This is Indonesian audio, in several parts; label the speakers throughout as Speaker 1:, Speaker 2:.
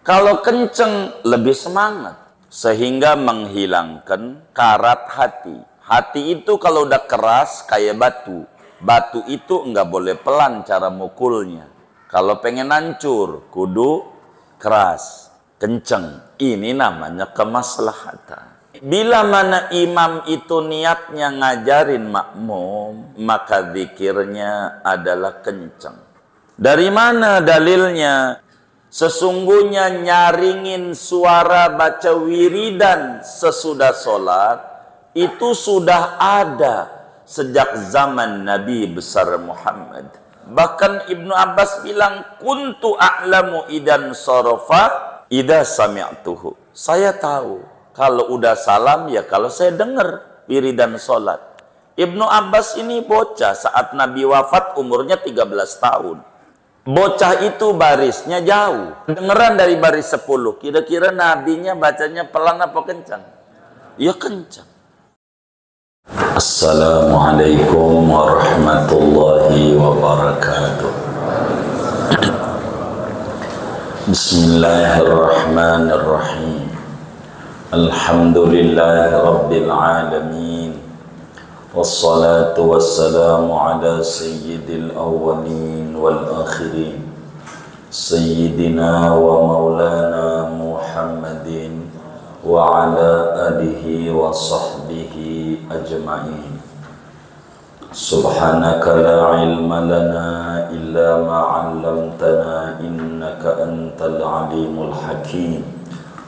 Speaker 1: Kalau kenceng lebih semangat, sehingga menghilangkan karat hati. Hati itu kalau udah keras kayak batu. Batu itu enggak boleh pelan cara mukulnya. Kalau pengen hancur, kudu keras, kenceng. Ini namanya kemaslahatan. Bila mana imam itu niatnya ngajarin makmum, maka zikirnya adalah kenceng. Dari mana dalilnya? Sesungguhnya nyaringin suara baca wiridan sesudah sholat itu sudah ada sejak zaman Nabi besar Muhammad. Bahkan Ibnu Abbas bilang, kuntu a'lamu idan sorofa idza sami'tuhu. Saya tahu kalau udah salam ya kalau saya dengar wiridan sholat. Ibnu Abbas ini bocah saat Nabi wafat umurnya 13 tahun. Bocah itu barisnya jauh, dengeran dari baris 10. Kira-kira nabinya bacanya pelan apa kencang? Ya kencang. Assalamualaikum warahmatullahi wabarakatuh. Bismillahirrahmanirrahim. Alhamdulillahi rabbil alamin. Wassalatu wassalamu ala sayyidil awwalin wal akhirin Sayyidina wa maulana Muhammadin wa ala alihi wa sahbihi ajma'in. Subhanaka la ilma lana illa ma'allamtana innaka antal alimul hakim.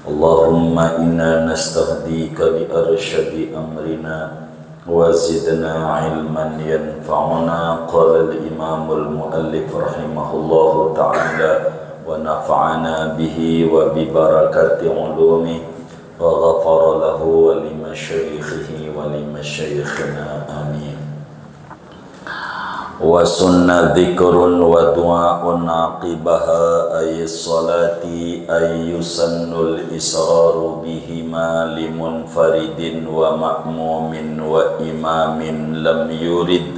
Speaker 1: Allahumma inna nastahdika li arsyadi amrina وزدنا علما ينفعنا. قال الإمام المؤلف رحمه الله تعالى ونفعنا به وببركة علومه وغفر له ولمشايخه ولمشايخنا آمين. وسنة ذكر ودعاء عقبها أي الصلاة أي يسن الإسرار بهما لمنفرد ومأموم وإمام لم يرد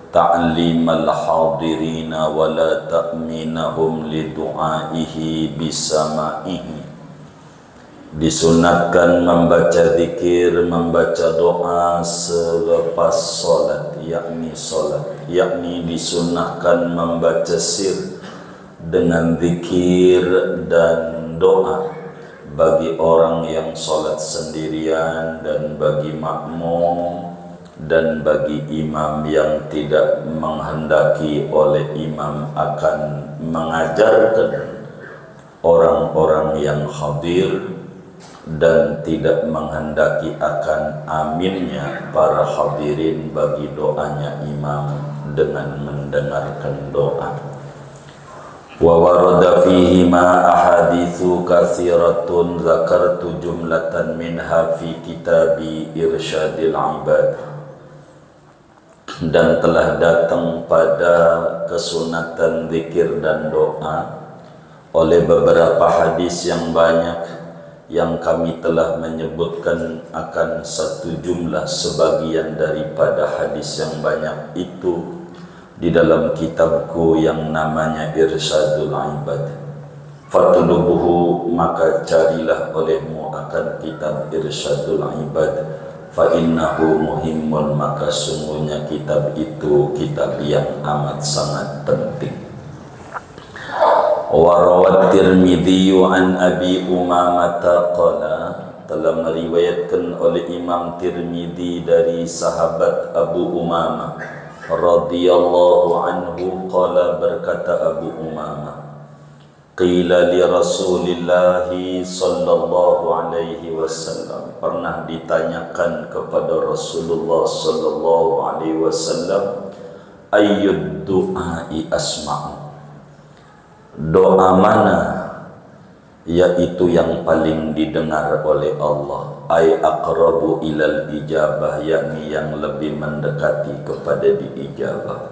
Speaker 1: تعليم الحاضرين ولا تأمينهم لدعائه بسمائه. Disunatkan membaca zikir, membaca doa selepas solat, yakni disunahkan membaca sir dengan zikir dan doa bagi orang yang solat sendirian dan bagi makmum dan bagi imam yang tidak menghendaki oleh imam akan mengajarkan orang-orang yang hadir dan tidak menghendaki akan aminnya para hadirin bagi doanya imam dengan mendengarkan doa. Wa warada fihi ma ahaditsu katsiratun zakartu jumlatan minha fi kitabi Irsyadil Ibad. Dan telah datang pada kesunatan zikir dan doa oleh beberapa hadis yang banyak yang kami telah menyebutkan akan satu jumlah sebagian daripada hadis yang banyak itu di dalam kitabku yang namanya Irsyadul Ibad. Fatulubuhu, maka carilah olehmu akan kitab Irsyadul Ibad. Fa innahu muhimmun, maka sungguhnya kitab itu kitab yang amat sangat penting. Warawat Tirmidzi an Abi Umamah qala, telah meriwayatkan oleh Imam Tirmidzi dari sahabat Abu Umamah radhiyallahu anhu qala, berkata Abu Umamah, qila li Rasulillah sallallahu alaihi wasallam, pernah ditanyakan kepada Rasulullah sallallahu alaihi wasallam, ayyud du'ai asma'u, doa mana yaitu yang paling didengar oleh Allah, ay aqrabu ilal ijabah, yakni yang lebih mendekati kepada diijabah.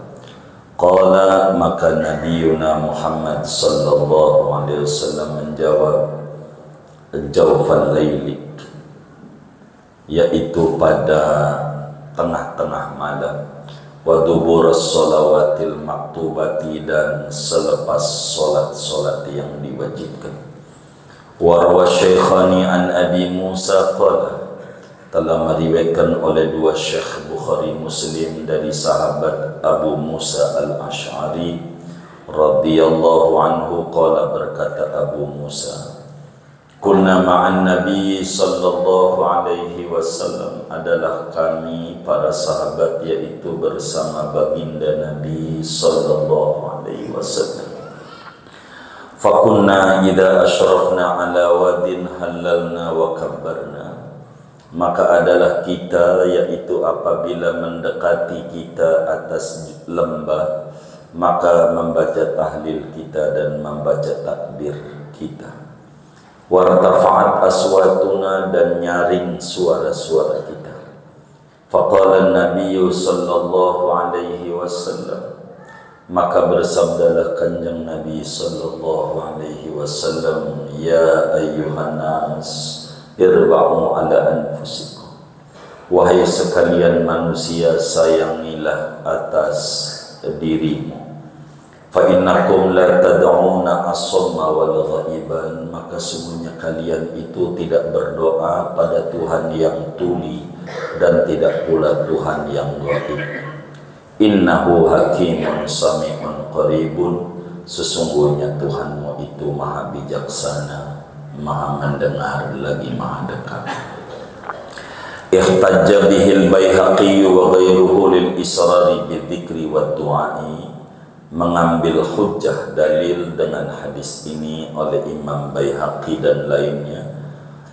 Speaker 1: Qala, maka Nabiuna Muhammad sallallahu alaihi wasallam menjawab, jawfal laili, yaitu pada tengah-tengah malam, wa duburas shalawatil maktubati, dan selepas solat-solat yang diwajibkan. Wa Syekhani an Abi Musa qala, telah meriwayatkan oleh dua Syekh Bukhari Muslim dari sahabat Abu Musa Al-Asy'ari radhiyallahu anhu qala, berkata Abu Musa, kunna ma'an Nabi sallallahu alaihi wasallam, adalah kami para sahabat yaitu bersama baginda Nabi sallallahu alaihi wasallam. Fakunna idza asyrafna ala wadin halalna wa kabbarna, maka adalah kita yaitu apabila mendekati kita atas lembah, maka membaca tahlil kita dan membaca takbir kita. Wartafa'at aswatuna, dan nyaring suara-suara kita. Faqala an-nabiy sallallahu alaihi wasallam, maka bersabdalah kanjeng Nabi sallallahu alaihi wasallam, ya ayyuhan nas irba'u ala anfusikum, wahai sekalian manusia, sayangilah atas dirimu. Fa innakum la tad'una as-samma wal ghaiban, maka sungguhnya kalian itu tidak berdoa pada Tuhan yang tuli dan tidak pula Tuhan yang gaib. Innahu hakimun sami'un qaribun, sesungguhnya Tuhanmu itu maha bijaksana, maha mendengar lagi maha dekat. Ihtajja bihil Baihaqi wa ghairuhu lil israri bidzikri wad du'ai, mengambil hujjah dalil dengan hadis ini oleh Imam Baihaqi dan lainnya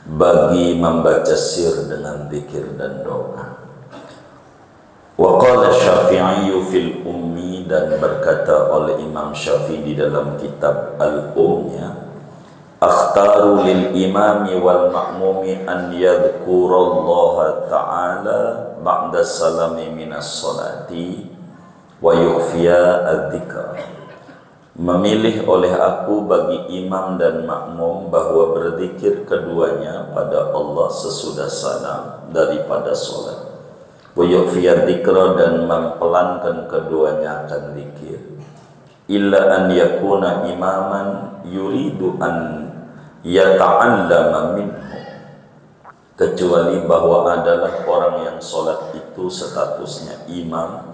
Speaker 1: bagi membaca sir dengan zikir dan doa. Wa qala Syafi'i fil ummi, dan berkata oleh Imam Syafi'i di dalam kitab Al-Ummnya, akhtaru lil imami wal ma'mumi an yadhkurallaha ta'ala ba'da salami minas salati wa yukhfiya adzikra. Memilih oleh aku bagi imam dan makmum bahwa berzikir keduanya pada Allah sesudah salam daripada salat, wa yukhfiya adzikra, dan mempelankan keduanya akan zikir, illa an yakuna imaman yuridu an yata'allama minhu, kecuali bahwa adalah orang yang salat itu statusnya imam,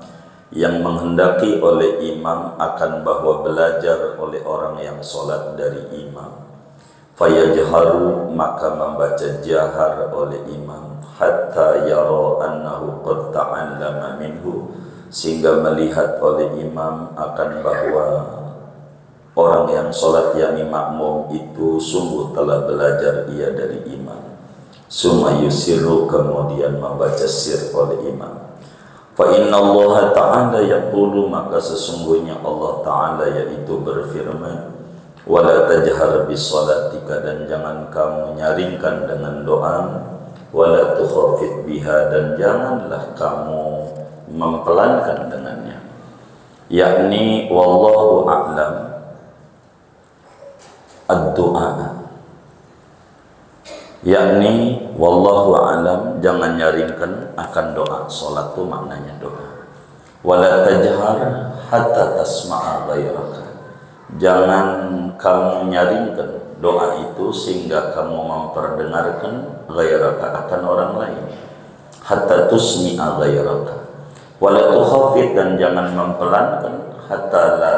Speaker 1: yang menghendaki oleh imam akan bahwa belajar oleh orang yang salat dari imam. Fayajharu, maka membaca jahar oleh imam, hatta yara annahu qad ta'allama minhu, sehingga melihat oleh imam akan bahwa orang yang salat yakni makmum itu sungguh telah belajar ia dari imam. Summa yusiru, kemudian membaca sir oleh imam. Fa inna Allah ta'ala yaqulu, maka sesungguhnya Allah ta'ala yaitu berfirman, wala tajhar bis salatika, dan jangan kamu nyaringkan dengan doa, wala tukhafit biha, dan janganlah kamu mempelankan dengannya, yakni wallahu a'lam ad-du'a, yakni wallahu a'lam, jangan nyaringkan akan doa. Salat itu maknanya doa. Wala tajhar hatta tasma'a ghairaka, jangan kamu nyaringkan doa itu sehingga kamu memperdengarkan ghairaka akan orang lain. Hatta tusmi'a ghairaka. Wala tukhafit, dan jangan mempelankan, hatta la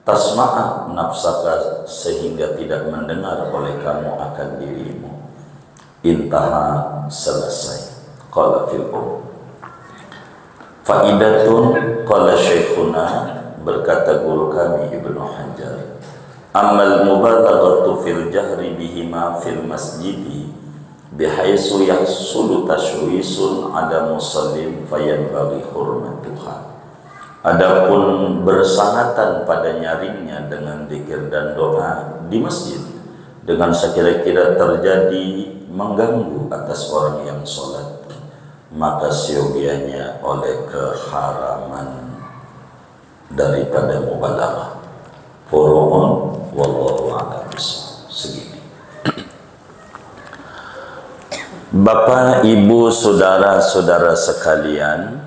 Speaker 1: tasma'a nafsaka, sehingga tidak mendengar oleh kamu akan dirimu. Intaha, selesai. Qala fil faidatun, qala syekhuna, berkata guru kami Ibnu Hajar, amal mubalaghatu fil jahri bihima fil masjidi bihaisu yahsulu tashwisun ada musallin fayanbaghi hurmatuha. Adapun bersangatan pada nyaringnya dengan zikir dan doa di masjid dengan sekira-kira terjadi mengganggu atas orang yang sholat, maka siogianya oleh keharaman daripada mubalaghah. Furu'un wallahu a'lam bishawab. Segini. Bapak, Ibu, saudara-saudara sekalian,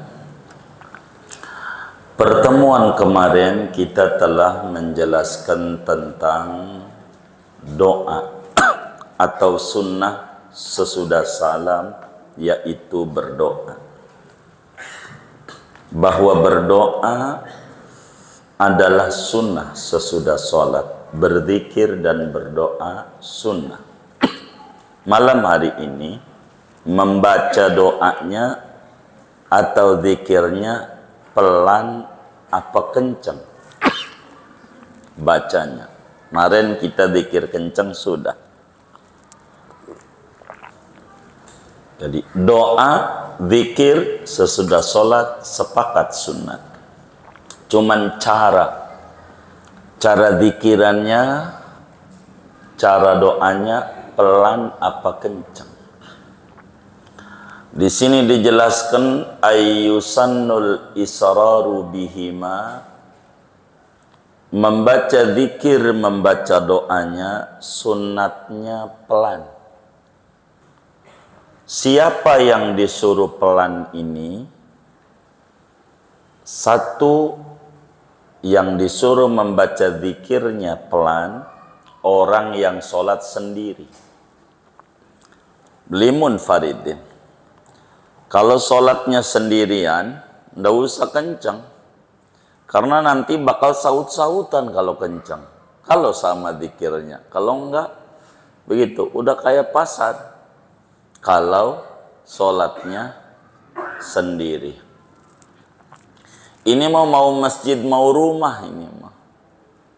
Speaker 1: pertemuan kemarin kita telah menjelaskan tentang doa atau sunnah sesudah salam, yaitu berdoa. Bahwa berdoa adalah sunnah sesudah sholat. Berzikir dan berdoa sunnah. Malam hari ini membaca doanya atau zikirnya pelan apa kencang bacanya. Kemarin kita zikir kencang sudah. Jadi doa, zikir sesudah sholat sepakat sunat. Cuman cara zikirannya, cara doanya pelan apa kencang. Di sini dijelaskan ayyusannul israru bihima, membaca zikir, membaca doanya sunatnya pelan. Siapa yang disuruh pelan ini? Satu, yang disuruh membaca zikirnya pelan, orang yang sholat sendiri. Limun faridin. Kalau sholatnya sendirian, nggak usah kencang. Karena nanti bakal saut-sautan kalau kencang. Kalau sama zikirnya. Kalau enggak, begitu. Udah kayak pasar. Kalau sholatnya sendiri. Ini mau masjid, mau rumah ini mah.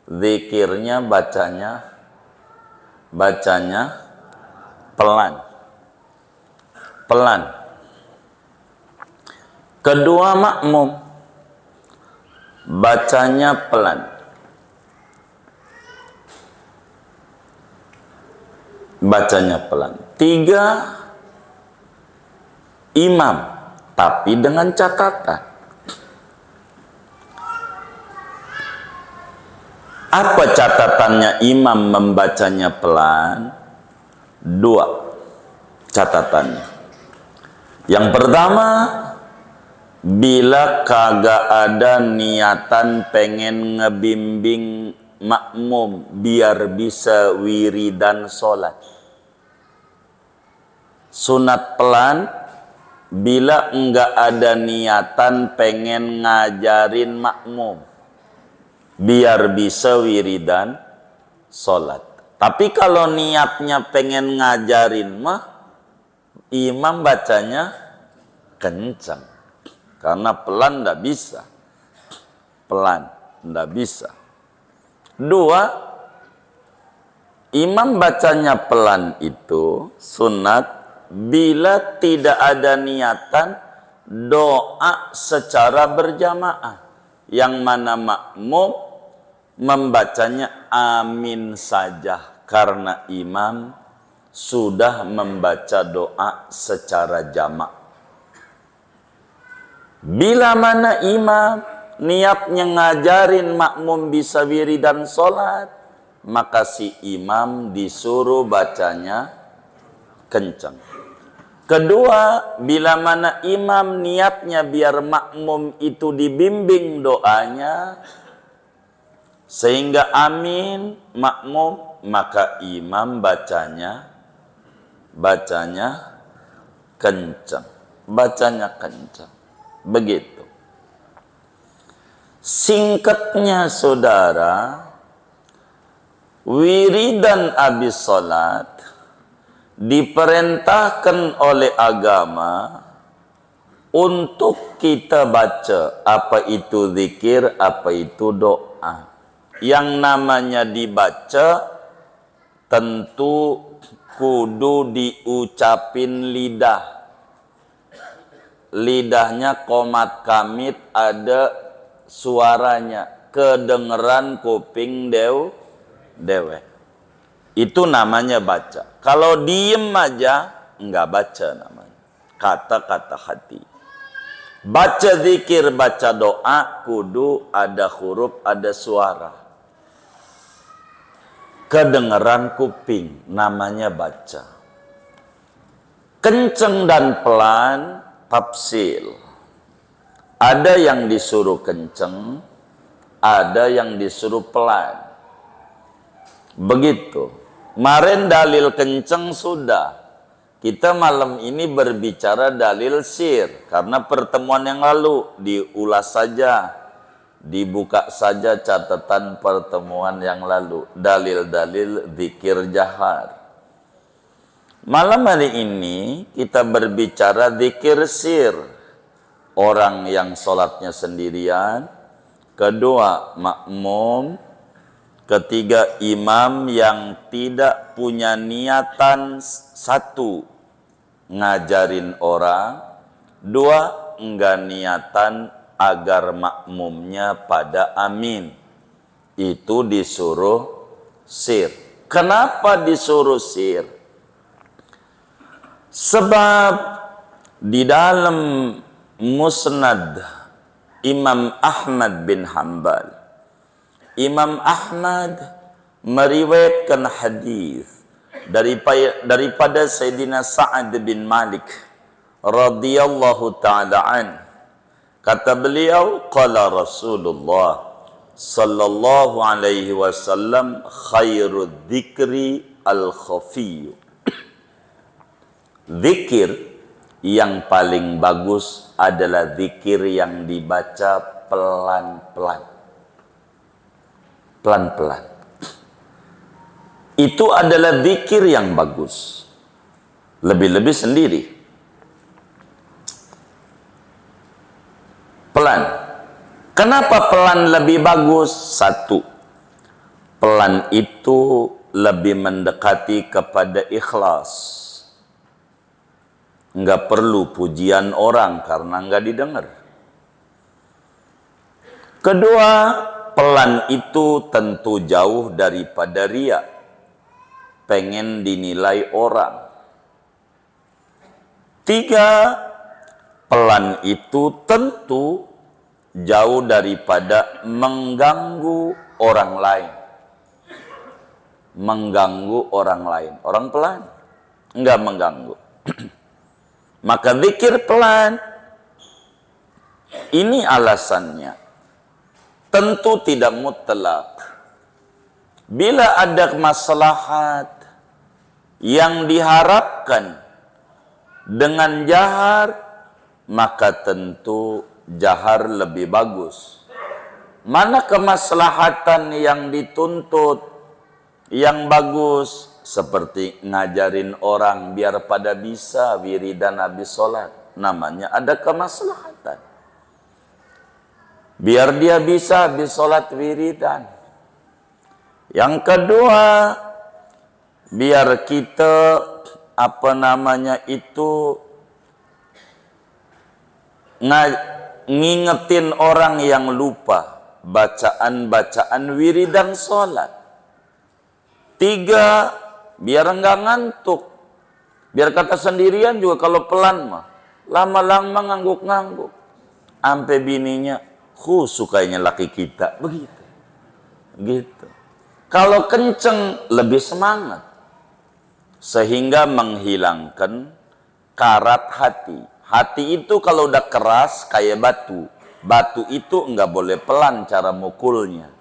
Speaker 1: Zikirnya bacanya pelan. Pelan. Kedua, makmum bacanya pelan. Bacanya pelan. Tiga, imam, tapi dengan catatan. Apa catatannya imam membacanya pelan? Dua catatannya. Yang pertama, bila kagak ada niatan pengen ngebimbing makmum biar bisa wiridan sholat. Sunat pelan bila enggak ada niatan pengen ngajarin makmum biar bisa wiridan sholat. Tapi kalau niatnya pengen ngajarin mah, imam bacanya kencang. Karena pelan ndak bisa. Pelan ndak bisa. Dua, imam bacanya pelan itu sunat bila tidak ada niatan doa secara berjamaah. Yang mana makmum membacanya amin saja karena imam sudah membaca doa secara jamak. Bila mana imam niatnya ngajarin makmum bisa wiridan sholat, maka si imam disuruh bacanya kencang. Kedua, bila mana imam niatnya biar makmum itu dibimbing doanya sehingga amin makmum, maka imam bacanya kencang. Bacanya kencang. Begitu. Singkatnya saudara, wiridan habis sholat diperintahkan oleh agama untuk kita baca, apa itu zikir, apa itu doa. Yang namanya dibaca tentu kudu diucapin lidah. Lidahnya komat kamit ada suaranya, kedengeran kuping dewe. Itu namanya baca. Kalau diem aja enggak baca namanya. Kata-kata hati. Baca zikir, baca doa kudu ada huruf, ada suara. Kedengeran kuping namanya baca. Kenceng dan pelan tafsil. Ada yang disuruh kenceng, ada yang disuruh pelan. Begitu. Kemarin dalil kenceng sudah. Kita malam ini berbicara dalil sir. Karena pertemuan yang lalu diulas saja. Dibuka saja catatan pertemuan yang lalu. Dalil-dalil zikir jahar. Malam hari ini kita berbicara zikir sir. Orang yang sholatnya sendirian. Kedua, makmum. Ketiga, imam yang tidak punya niatan satu, ngajarin orang. Dua, enggak niatan agar makmumnya pada amin. Itu disuruh sir. Kenapa disuruh sir? Sebab di dalam musnad Imam Ahmad bin Hanbal, Imam Ahmad meriwayatkan hadis daripada Sayyidina Sa'ad bin Malik radhiyallahu ta'ala an. Kata beliau, qala Rasulullah sallallahu alaihi wasallam, khairu dzikri al-khafiyyu. Zikir yang paling bagus adalah zikir yang dibaca pelan-pelan. Pelan-pelan. Itu adalah zikir yang bagus. Lebih-lebih sendiri. Pelan. Kenapa pelan lebih bagus? Satu, pelan itu lebih mendekati kepada ikhlas. Enggak perlu pujian orang karena enggak didengar. Kedua, pelan itu tentu jauh daripada riya, pengen dinilai orang. Tiga, pelan itu tentu jauh daripada mengganggu orang lain. Mengganggu orang lain. Orang pelan enggak mengganggu. Maka zikir pelan. Ini alasannya. Tentu tidak mutlak. Bila ada maslahat yang diharapkan dengan jahar, maka tentu jahar lebih bagus. Mana kemaslahatan yang dituntut yang bagus, seperti ngajarin orang biar pada bisa wiridan habis sholat, namanya ada kemaslahatan. Biar dia bisa habis sholat wiridan. Yang kedua, biar kita ngingetin orang yang lupa bacaan-bacaan wiridan sholat. Tiga, biar enggak ngantuk. Biar kata sendirian juga kalau pelan mah lama-lama ngangguk-ngangguk. Ampe bininya, sukanya laki kita begitu. Gitu. Kalau kenceng lebih semangat. Sehingga menghilangkan karat hati. Hati itu kalau udah keras kayak batu. Batu itu enggak boleh pelan cara mukulnya.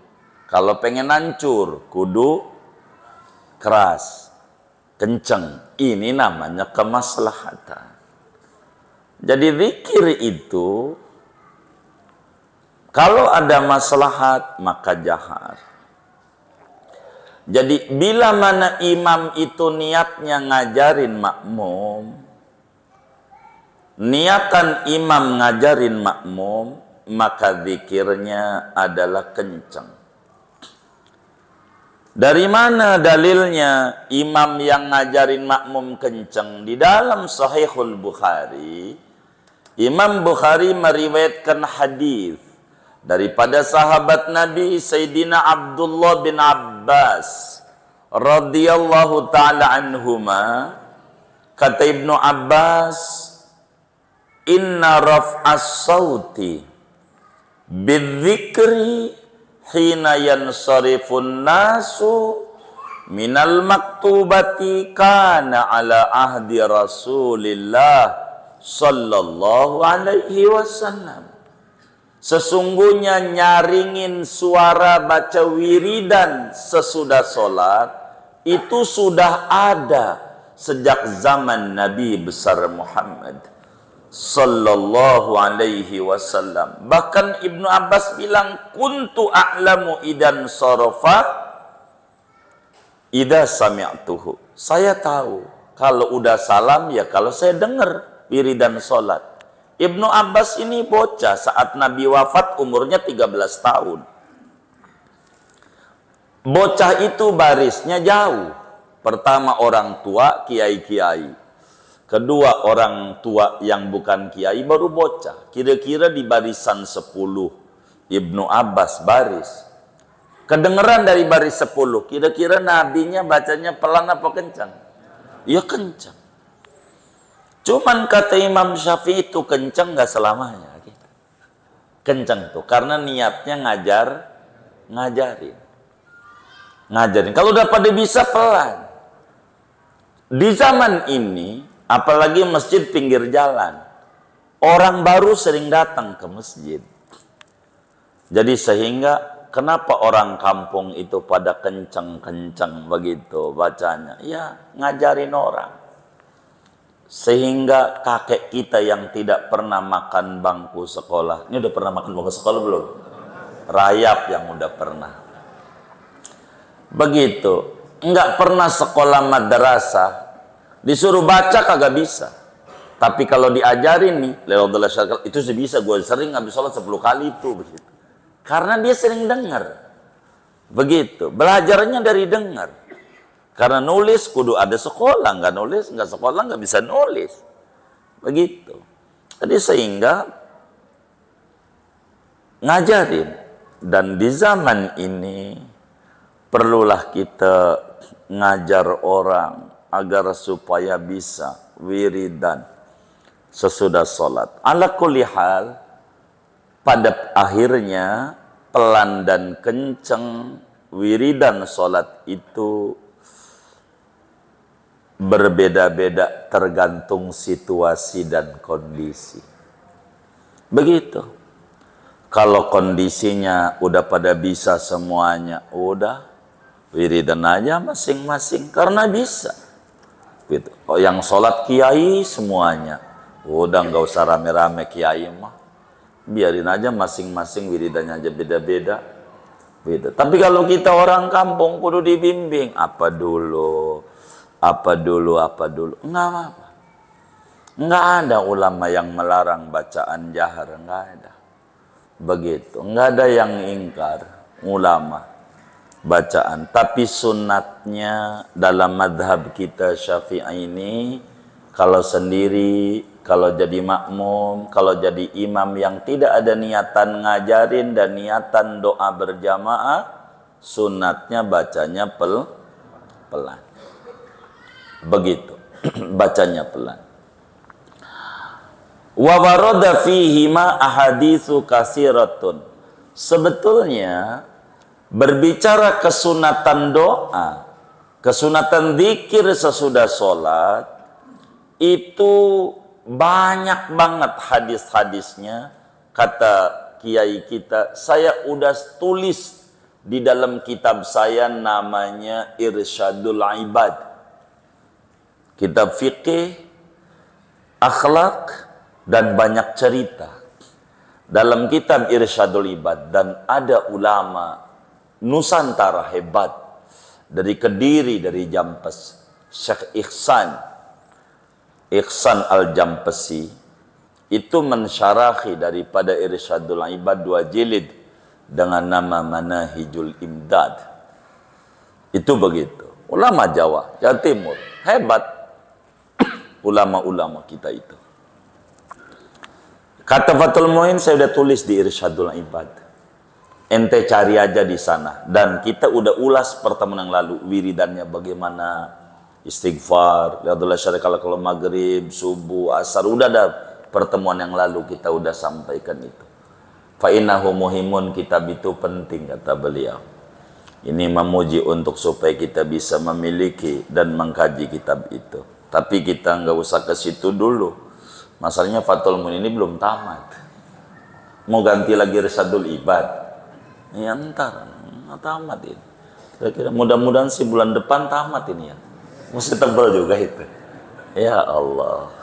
Speaker 1: Kalau pengen hancur, kudu keras, kenceng. Ini namanya kemaslahatan. Jadi zikir itu, kalau ada maslahat, maka jahar. Jadi bila mana imam itu niatnya ngajarin makmum, niatan imam ngajarin makmum, maka zikirnya adalah kenceng. Dari mana dalilnya imam yang ngajarin makmum kenceng? Di dalam Sahihul Bukhari, Imam Bukhari meriwayatkan hadis daripada sahabat Nabi Sayyidina Abdullah bin Abbas radhiyallahu ta'ala anhuma. Kata Ibnu Abbas, inna raf'as sauti bidzikri hina yansarifun nasu minal maktubati kana ala ahdi Rasulillah sallallahu alaihi wasallam. Sesungguhnya nyaringin suara baca wiridan sesudah sholat itu sudah ada sejak zaman Nabi besar Muhammad sallallahu alaihi wasallam. Bahkan Ibnu Abbas bilang, kuntu a'lamu idan sarafa idza sami'tuhu. Saya tahu kalau udah salam ya kalau saya dengar wiridan salat. Ibnu Abbas ini bocah saat Nabi wafat umurnya 13 tahun. Bocah itu barisnya jauh. Pertama orang tua, kiai-kiai. Kedua orang tua yang bukan kiai, baru bocah. Kira-kira di barisan 10 Ibnu Abbas baris. Kedengeran dari baris 10, kira-kira nabinya bacanya pelan apa kencang? Ya kencang. Cuman kata Imam Syafi'i itu kencang gak selamanya. Kencang tuh, karena niatnya ngajarin. Kalau udah pada bisa pelan. Di zaman ini, apalagi masjid pinggir jalan, orang baru sering datang ke masjid. Jadi sehingga kenapa orang kampung itu pada kencang-kencang begitu bacanya? Ya, ngajarin orang. Sehingga kakek kita yang tidak pernah makan bangku sekolah, ini udah pernah makan bangku sekolah belum? Rayap yang udah pernah. Begitu, nggak pernah sekolah madrasah, disuruh baca kagak bisa. Tapi kalau diajarin nih, itu sih bisa. Gue sering habis sholat 10 kali itu, begitu. Karena dia sering dengar. Begitu, belajarnya dari dengar. Karena nulis kudu ada sekolah, nggak nulis, nggak sekolah nggak bisa nulis. Begitu. Jadi sehingga ngajarin. Dan di zaman ini perlulah kita ngajar orang agar supaya bisa wiridan sesudah sholat. Ala kulli hal, pada akhirnya pelan dan kenceng wiridan sholat itu berbeda-beda tergantung situasi dan kondisi. Begitu. Kalau kondisinya udah pada bisa semuanya, udah wiridan aja masing-masing karena bisa. Gitu. Oh, yang sholat kiai semuanya, udah nggak usah rame-rame kiai mah, biarin aja masing-masing wiridannya aja beda-beda. Gitu. Tapi kalau kita orang kampung kudu dibimbing apa dulu. Enggak apa-apa. Enggak ada ulama yang melarang bacaan jahar, enggak ada. Begitu, enggak ada yang ingkar ulama bacaan. Tapi sunatnya dalam madhab kita Syafi'i ini, kalau sendiri, kalau jadi makmum, kalau jadi imam yang tidak ada niatan ngajarin dan niatan doa berjamaah, sunatnya bacanya pelan. Begitu, bacanya pelan. Wa warada fihi ma ahaditsu katsiratun. Sebetulnya berbicara kesunatan doa, kesunatan zikir sesudah sholat, itu banyak banget hadis-hadisnya. Kata kiai kita, saya udah tulis di dalam kitab saya namanya Irsyadul Ibad. Kitab fikih, akhlak, dan banyak cerita. Dalam kitab Irsyadul Ibad, dan ada ulama Nusantara hebat dari Kediri, dari Jampes, Syekh Ihsan Al-Jampesi, itu mensyarahi daripada Irsyadul Ibad 2 jilid dengan nama Manahijul Imdad. Itu begitu. Ulama Jawa Timur, hebat ulama-ulama kita itu. Kata Fathul Muin, saya udah tulis di Irsyadul Ibad. Ente cari aja di sana. Dan kita udah ulas pertemuan yang lalu, wiridannya bagaimana, istighfar, lihatlah syarikat kalau maghrib, subuh, asar, udah ada pertemuan yang lalu kita udah sampaikan itu. Fa innahu muhimun, kitab itu penting, kata beliau. Ini memuji untuk supaya kita bisa memiliki dan mengkaji kitab itu. Tapi kita nggak usah ke situ dulu. Masalahnya Fathul Muin ini belum tamat. Mau ganti lagi Irsyadul Ibad. Ya ntar, nggak tamat ini. Kira-kira mudah-mudahan sih bulan depan tamat ini ya. Mesti tebal juga itu. Ya Allah.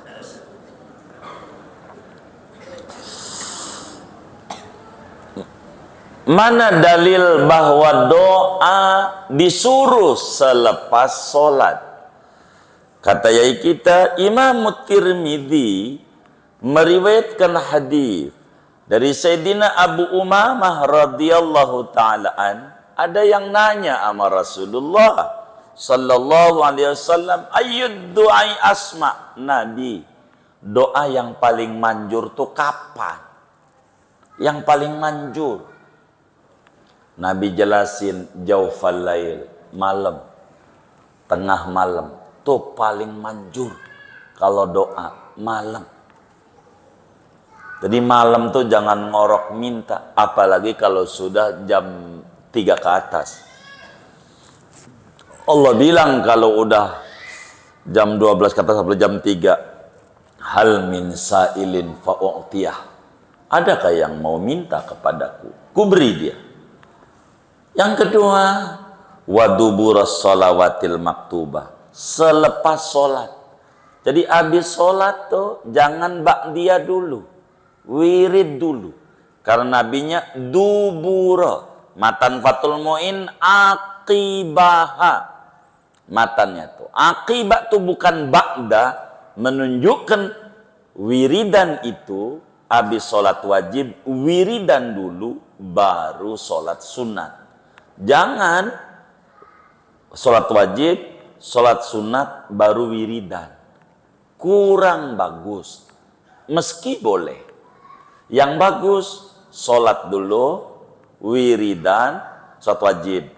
Speaker 1: Mana dalil bahwa doa disuruh selepas sholat? Kata yai kita, Imam Tirmidzi meriwayatkan hadis dari Sayyidina Abu Umamah radhiyallahu ta'ala an. Ada yang nanya sama Rasulullah sallallahu alaihi wasallam, ayyud du'ai asma, Nabi, doa yang paling manjur tuh kapan? Yang paling manjur? Nabi jelasin, jaufal lail, malam, tengah malam, tuh paling manjur kalau doa malam. Jadi malam tuh jangan ngorok minta, apalagi kalau sudah jam 3 ke atas. Allah bilang kalau udah jam 12 ke atas sampai jam 3, hal min sa'ilin fa'u'tiyah. Adakah yang mau minta kepadaku? Kuberi dia. Yang kedua, waduburas sholawatil maktubah, selepas sholat. Jadi habis sholat tuh jangan ba'diyah dulu, wirid dulu. Karena nabinya dubura, matan Fathul Mu'in aqibaha. Matannya tuh akibat tuh bukan ba'da, menunjukkan wiridan itu habis sholat wajib wiridan dulu baru sholat sunat. Jangan sholat wajib, sholat sunat baru wiridan. Kurang bagus. Meski boleh. Yang bagus, sholat dulu, wiridan, sholat wajib.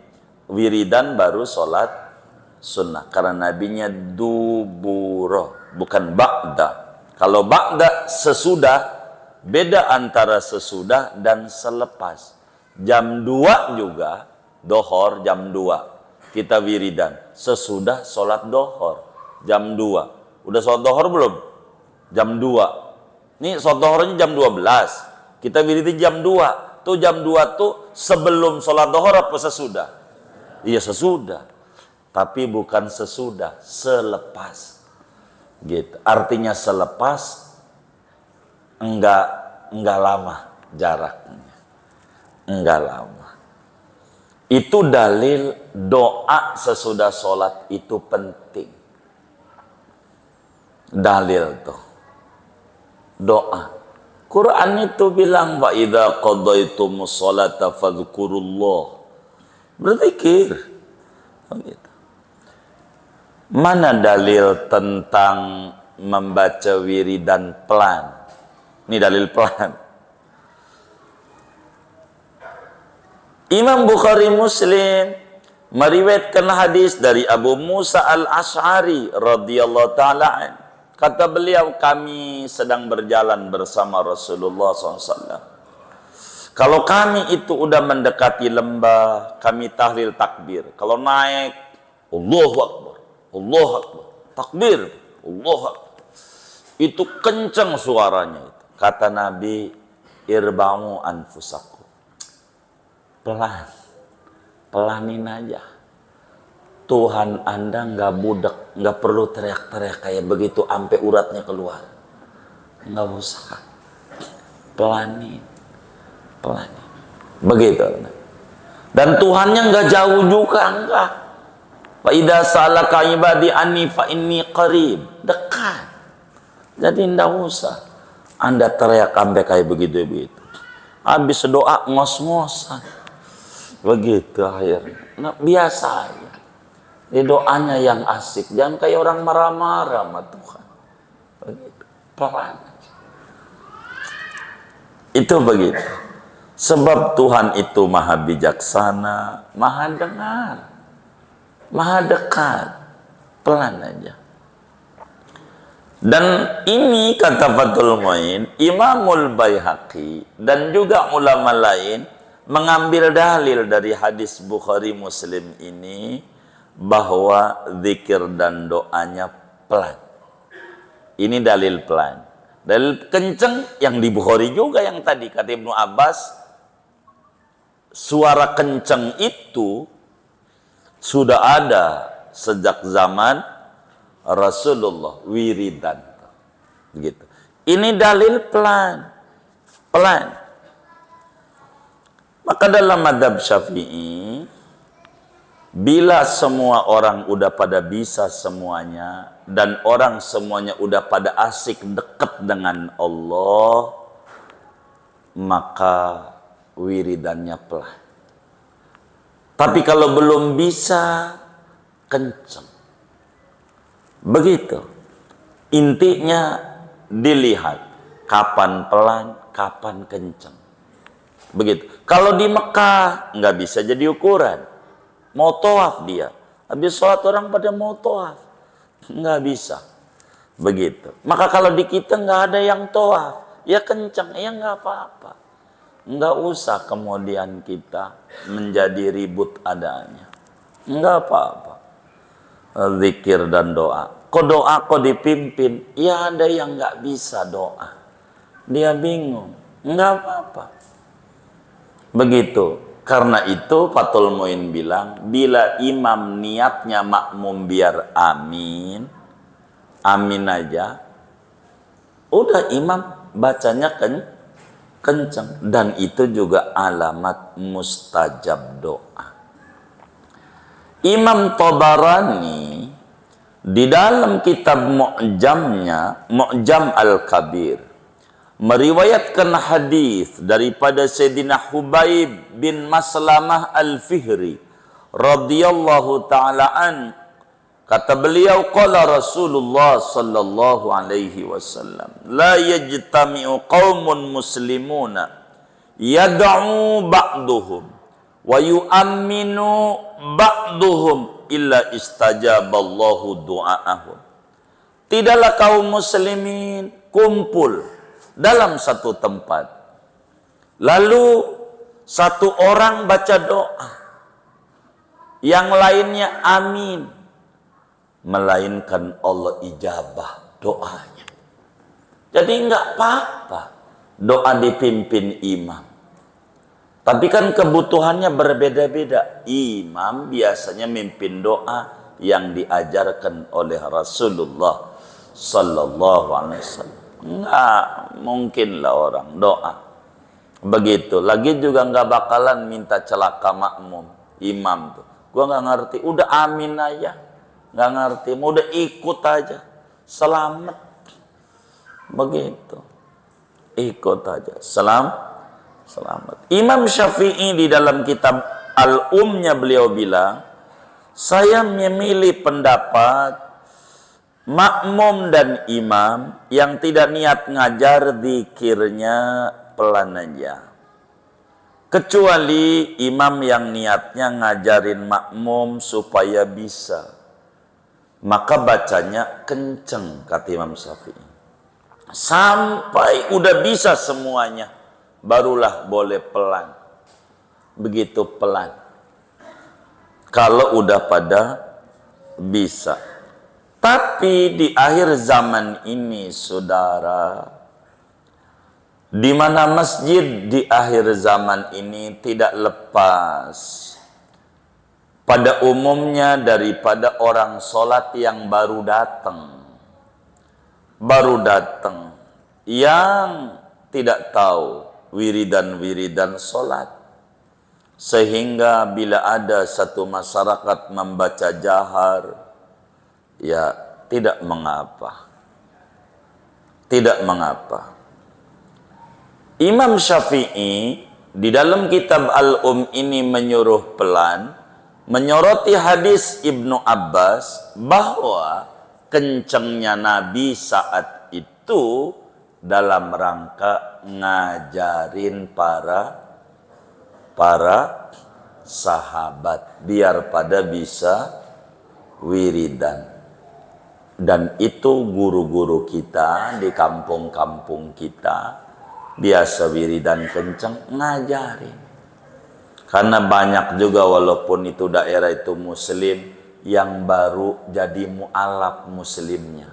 Speaker 1: Wiridan baru sholat sunnah. Karena nabinya duburo, bukan ba'da. Kalau ba'da sesudah, beda antara sesudah dan selepas. Jam 2 juga, dohor jam 2 kita wiridan sesudah sholat dohor jam 2. Udah sholat dohor belum? Jam 2 nih sholat dohornya jam 12, kita wiridan jam 2. Tuh jam 2 tuh sebelum sholat dohor apa sesudah? Iya sesudah, tapi bukan sesudah, selepas gitu. Artinya selepas enggak lama jaraknya, enggak lama. Itu dalil doa sesudah sholat itu penting. Dalil tuh. Doa. Quran itu bilang, wa idza qadaytumus sholata fadhkurullah. Berzikir. Begitu. Mana dalil tentang membaca wiridan pelan? Ini dalil pelan. Imam Bukhari Muslim meriwayatkan hadis dari Abu Musa al-Ash'ari radhiyallahu ta'ala. Kata beliau, kami sedang berjalan bersama Rasulullah SAW. Kalau kami itu udah mendekati lembah, kami tahlil takbir. Kalau naik, Allahu Akbar, Allahu Akbar, takbir, Allahu Akbar. Itu kencang suaranya itu. Kata Nabi, irba'u anfusakum. Pelan, pelanin aja. Tuhan Anda nggak budak, nggak perlu teriak-teriak kayak begitu sampai uratnya keluar. Nggak usah, pelanin, pelanin. Begitu. Dan Tuhannya nggak jauh juga, enggak. Fa idza salaka ibadi anni fa inni qarib, dekat. Jadi nggak usah Anda teriak sampai kayak begitu-begitu. Habis doa ngos-ngosan. Begitu akhirnya. Nah, biasa aja. Di doanya yang asik. Jangan kayak orang marah-marah sama Tuhan. Begitu. Pelan. Itu begitu. Sebab Tuhan itu maha bijaksana, maha dengar, maha dekat. Pelan aja. Dan ini kata Fathul Mu'in, Imamul Baihaqi dan juga ulama lain mengambil dalil dari hadis Bukhari Muslim ini bahwa zikir dan doanya pelan. Ini dalil pelan. Dalil kenceng yang di Bukhari juga yang tadi kata Ibnu Abbas, suara kenceng itu Sudah ada sejak zaman Rasulullah wiridan. Begitu. Ini dalil pelan. Maka dalam mazhab Syafi'i, bila semua orang udah pada bisa semuanya, dan orang semuanya udah pada asik dekat dengan Allah, maka wiridannya pelan. Tapi kalau belum bisa, kenceng. Begitu. Intinya dilihat kapan pelan, kapan kenceng. Begitu. Kalau di Mekah nggak bisa jadi ukuran. Mau tawaf dia, habis sholat orang pada mau tawaf, nggak bisa. Begitu. Maka kalau di kita nggak ada yang tawaf, ya kenceng, ya nggak apa-apa. Nggak usah kemudian kita menjadi ribut adanya. Nggak apa-apa. Zikir dan doa. Kok doa kok dipimpin? Ya ada yang nggak bisa doa. Dia bingung. Nggak apa-apa. Begitu. Karena itu Fathul Muin bilang, bila imam niatnya makmum biar amin, amin aja, udah imam bacanya kenceng. Dan itu juga alamat mustajab doa. Imam Tabarani di dalam kitab Mu'jamnya, Mu'jam Al-Kabir, meriwayatkan hadis daripada Sayyidina Hubaib bin Maslamah Al-Fihri radhiyallahu taala an, kata beliau, qala Rasulullah sallallahu alaihi wasallam, la yajtami'u qaumun muslimuna yad'u ba'duhum wa yu'minu ba'duhum illa istajaballahu du'aahum. Tidaklah kaum muslimin kumpul dalam satu tempat, lalu satu orang baca doa, yang lainnya amin, melainkan Allah ijabah doanya. Jadi enggak apa-apa doa dipimpin imam. Tapi kan kebutuhannya berbeda-beda. Imam biasanya mimpin doa yang diajarkan oleh Rasulullah sallallahu alaihi wasallam. Enggak mungkin lah orang doa begitu. Lagi juga enggak bakalan minta celaka makmum, imam tuh. Gua enggak ngerti, udah amin aja. Enggak ngerti, mau udah ikut aja. Selamat. Begitu. Ikut aja. Selamat. Imam Syafi'i di dalam kitab Al-Umnya beliau bilang, saya memilih pendapat makmum dan imam yang tidak niat ngajar zikirnya pelan aja. Kecuali imam yang niatnya ngajarin makmum supaya bisa, maka bacanya kenceng, kata Imam Syafi'i. Sampai udah bisa semuanya, barulah boleh pelan. Begitu pelan. Kalau udah pada bisa. Tapi di akhir zaman ini, saudara, di mana masjid di akhir zaman ini tidak lepas pada umumnya daripada orang sholat yang baru datang. Yang tidak tahu wiridan-wiridan sholat. Sehingga bila ada satu masyarakat membaca jahar, ya tidak mengapa. Tidak mengapa. Imam Syafi'i di dalam kitab Al-Um ini menyuruh pelan, menyoroti hadis Ibnu Abbas bahwa kencengnya Nabi saat itu dalam rangka ngajarin para sahabat biar pada bisa wiridan. Dan itu guru-guru kita di kampung-kampung kita biasa wiridan kenceng ngajarin. Karena banyak juga walaupun itu daerah itu muslim yang baru jadi mu'alaf muslimnya.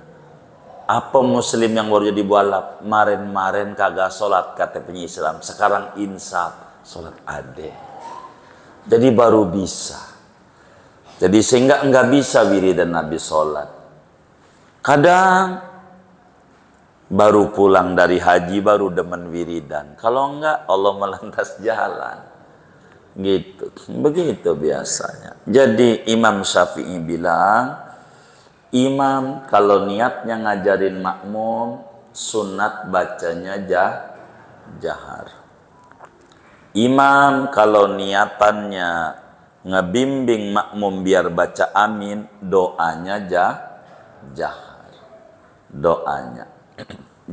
Speaker 1: Apa muslim yang baru jadi mu'alaf? Kemarin kagak sholat kata Islam, sekarang insaf sholat ade. Jadi baru bisa. Jadi sehingga enggak bisa wiridan Nabi sholat. Kadang baru pulang dari haji baru demen wiridan. Kalau enggak Allah melantas jalan. Gitu. Begitu biasanya. Jadi Imam Syafi'i bilang, imam kalau niatnya ngajarin makmum, sunat bacanya jahar. Imam kalau niatannya ngebimbing makmum biar baca amin, doanya jahar. Doanya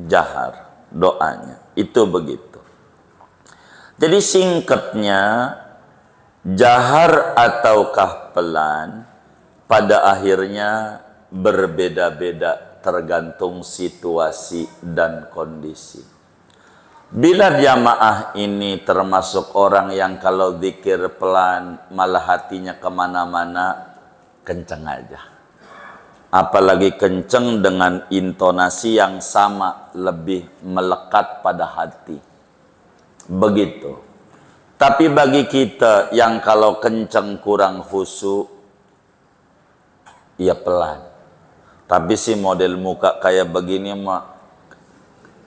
Speaker 1: jahar, doanya. Itu begitu. Jadi singkatnya, jahar ataukah pelan pada akhirnya berbeda-beda tergantung situasi dan kondisi. Bila jamaah ini termasuk orang yang kalau zikir pelan malah hatinya kemana-mana, kenceng aja. Apalagi kenceng dengan intonasi yang sama, lebih melekat pada hati. Begitu. Tapi bagi kita yang kalau kenceng kurang khusyuk, ya pelan. Tapi si model muka kayak begini mah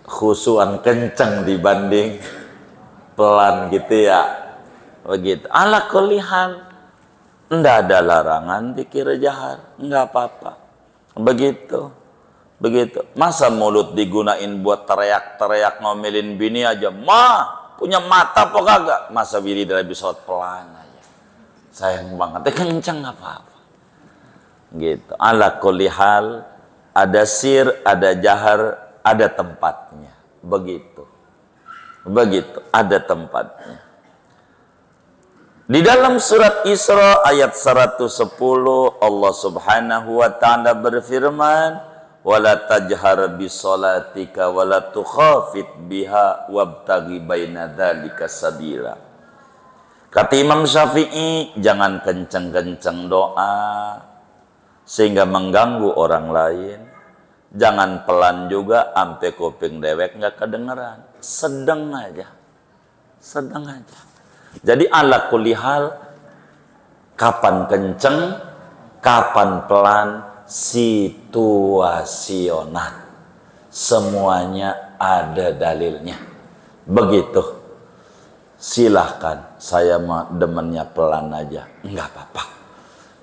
Speaker 1: khusyuan kenceng dibanding pelan gitu ya. Begitu. Ala kulihan, ndak ada larangan dikira jahar, nggak apa-apa. Begitu. Begitu. Masa mulut digunain buat teriak-teriak ngomelin bini aja, mah punya mata apa kagak? Masa wiri dari sholat pelan aja. Sayang banget, kenceng nggak apa-apa. Gitu. Ala kulihal, ada sir, ada jahar, ada tempatnya. Begitu. Begitu, ada tempatnya. Di dalam surat Isra ayat 110 Allah Subhanahu wa taala berfirman, "Wala tajhar bisolatika wala tukhafit biha wabtaghi baina dzalika sabila." Kata Imam Syafi'i, jangan kenceng-kenceng doa sehingga mengganggu orang lain. Jangan pelan juga ampe kuping dewek nggak kedengeran. Sedang aja. Sedang aja. Jadi ala kulihal, kapan kenceng, kapan pelan, situasional. Semuanya ada dalilnya. Begitu. Silahkan, saya mau demennya pelan aja. Enggak apa-apa.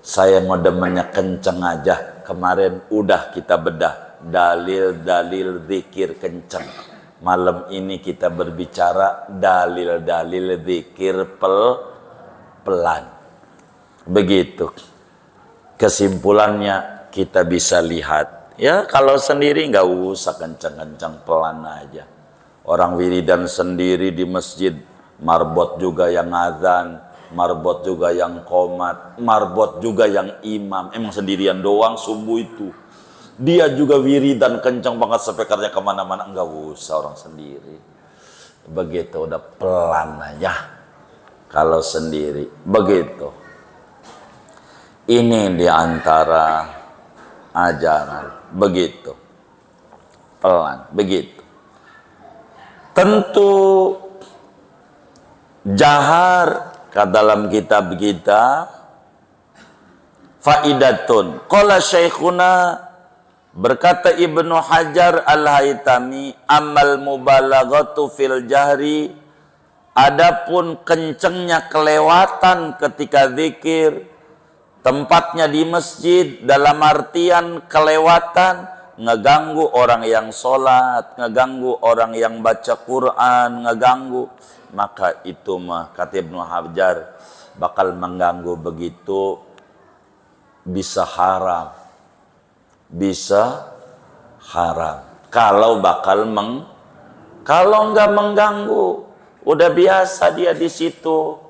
Speaker 1: Saya mau demennya kenceng aja. Kemarin udah kita bedah dalil-dalil zikir kenceng. Malam ini kita berbicara dalil-dalil zikir pelan. Begitu. Kesimpulannya kita bisa lihat. Ya kalau sendiri nggak usah kenceng-kenceng, pelan aja. Orang wiridan sendiri di masjid, marbot juga yang azan, marbot juga yang qomat, marbot juga yang imam. Emang sendirian doang subuh itu. Dia juga wiridan kencang banget speakernya kemana-mana. Enggak usah orang sendiri. Begitu, udah pelan aja. Kalau sendiri. Begitu. Ini diantara ajaran. Begitu. Pelan. Begitu. Tentu jahar dalam kitab kita faidatun. Qala syekhuna, berkata Ibnu Hajar Al-Haytami, amal mubalaghatu fil jahri, adapun kencengnya kelewatan ketika zikir, tempatnya di masjid dalam artian kelewatan, ngeganggu orang yang sholat, ngeganggu orang yang baca Quran, ngeganggu, maka itu mah kata Ibnu Hajar bakal mengganggu, begitu bisa haram. Bisa haram kalau bakal kalau enggak mengganggu, udah biasa dia di situ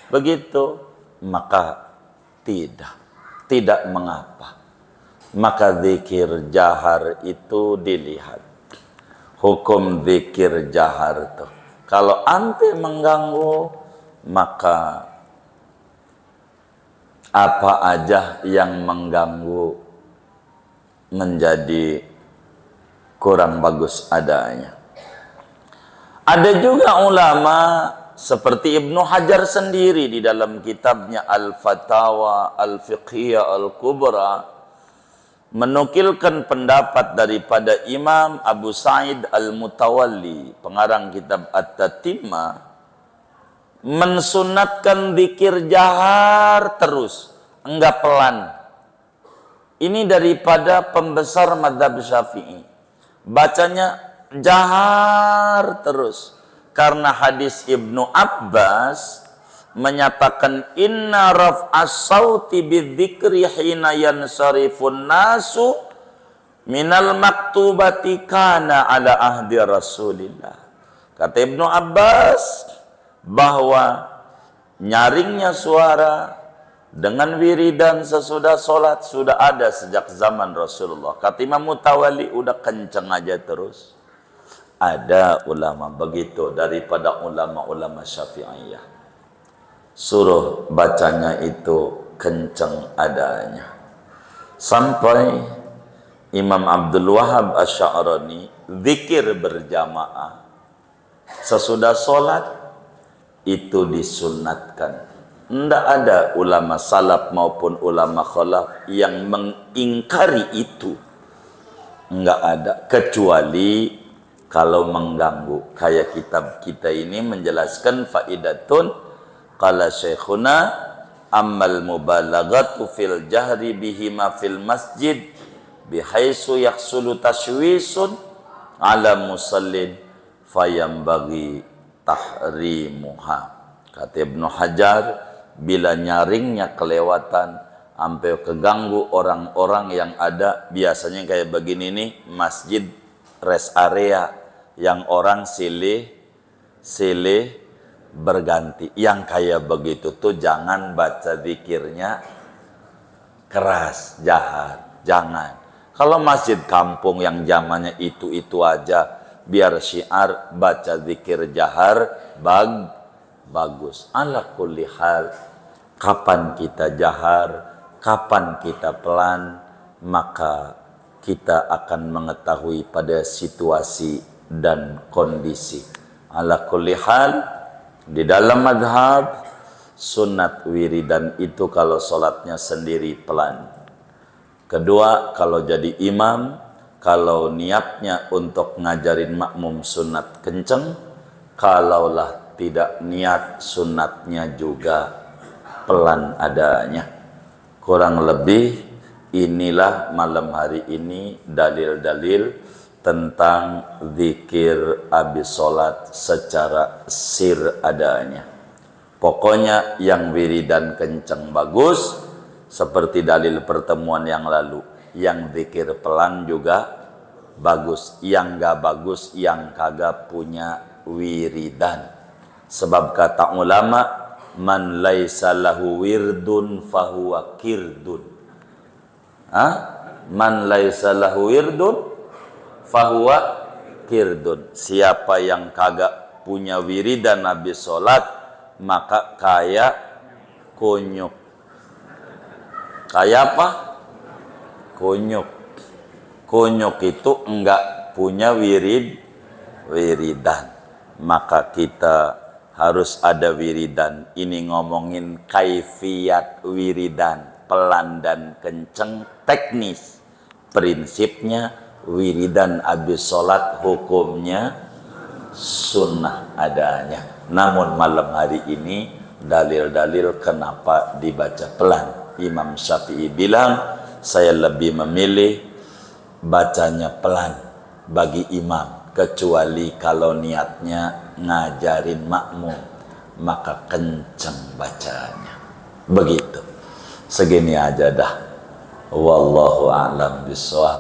Speaker 1: begitu, maka tidak mengapa. Maka zikir jahar itu dilihat hukum zikir jahar tuh, kalau ante mengganggu maka apa aja yang mengganggu menjadi kurang bagus adanya. Ada juga ulama seperti Ibnu Hajar sendiri di dalam kitabnya Al-Fatawa Al-Fiqhiyah Al-Kubra menukilkan pendapat daripada Imam Abu Sa'id Al-Mutawalli, pengarang kitab At-Tatimah, mensunatkan zikir jahar terus, enggak pelan. Ini daripada pembesar mazhab Syafi'i. Bacanya jahar terus. Karena hadis Ibnu Abbas menyatakan inna raf'as sauti bidzikri hina yansarifun nasu minal maktubati kana ala ahdi Rasulillah. Kata Ibnu Abbas bahwa nyaringnya suara dengan wiridan sesudah sholat sudah ada sejak zaman Rasulullah. Kata Imam Mutawalli udah kenceng aja terus. Ada ulama begitu daripada ulama-ulama Syafi'iyah. Suruh bacanya itu kenceng adanya. Sampai Imam Abdul Wahab Asy'arani zikir berjamaah sesudah sholat itu disunatkan. Tidak ada ulama salaf maupun ulama khalaf yang mengingkari itu. Enggak ada, kecuali kalau mengganggu. Kayak kitab kita ini menjelaskan faidatun qala syekhuna ammal mubalaghatu fil jahri bihima fil masjid bihaisu yaksulu tashwisun ala musallin fayambagi tahrimuha. Kata Ibnu Hajar, bila nyaringnya kelewatan sampai keganggu orang-orang yang ada, biasanya kayak begini nih, masjid rest area yang orang silih berganti. Yang kayak begitu tuh jangan baca zikirnya keras, jahat, jangan. Kalau masjid kampung yang zamannya itu aja, biar syiar baca zikir jahar bagus. Ala kulli hal, kapan kita jahar, kapan kita pelan, maka kita akan mengetahui pada situasi dan kondisi. Ala kulli hal, di dalam mazhab sunat wiridan itu kalau sholatnya sendiri pelan. Kedua, kalau jadi imam, kalau niatnya untuk ngajarin makmum sunat kenceng, kalaulah tidak niat sunatnya juga pelan adanya. Kurang lebih inilah malam hari ini dalil-dalil tentang zikir habis sholat secara sir adanya. Pokoknya yang wiridan kenceng bagus, seperti dalil pertemuan yang lalu. Yang zikir pelan juga bagus. Yang gak bagus, yang kagak punya wiridan. Sebab kata ulama, man laisa lahu wirdun fahuwa kirdun. Man laisa lahu wirdun fahuwa kirdun. Siapa yang kagak punya wiridan habis sholat, maka kayak kunyuk. Kayak apa? Kunyuk. Kunyuk itu enggak punya wiridan. Maka kita harus ada wiridan. Ini ngomongin kaifiyat wiridan, pelan dan kenceng, teknis. Prinsipnya wiridan habis sholat hukumnya sunnah adanya. Namun malam hari ini dalil-dalil kenapa dibaca pelan. Imam Syafi'i bilang, saya lebih memilih bacanya pelan bagi imam, kecuali kalau niatnya ngajarin makmum, maka kenceng bacanya. Begitu. Segini aja dah. Wallahu a'lam bishawab.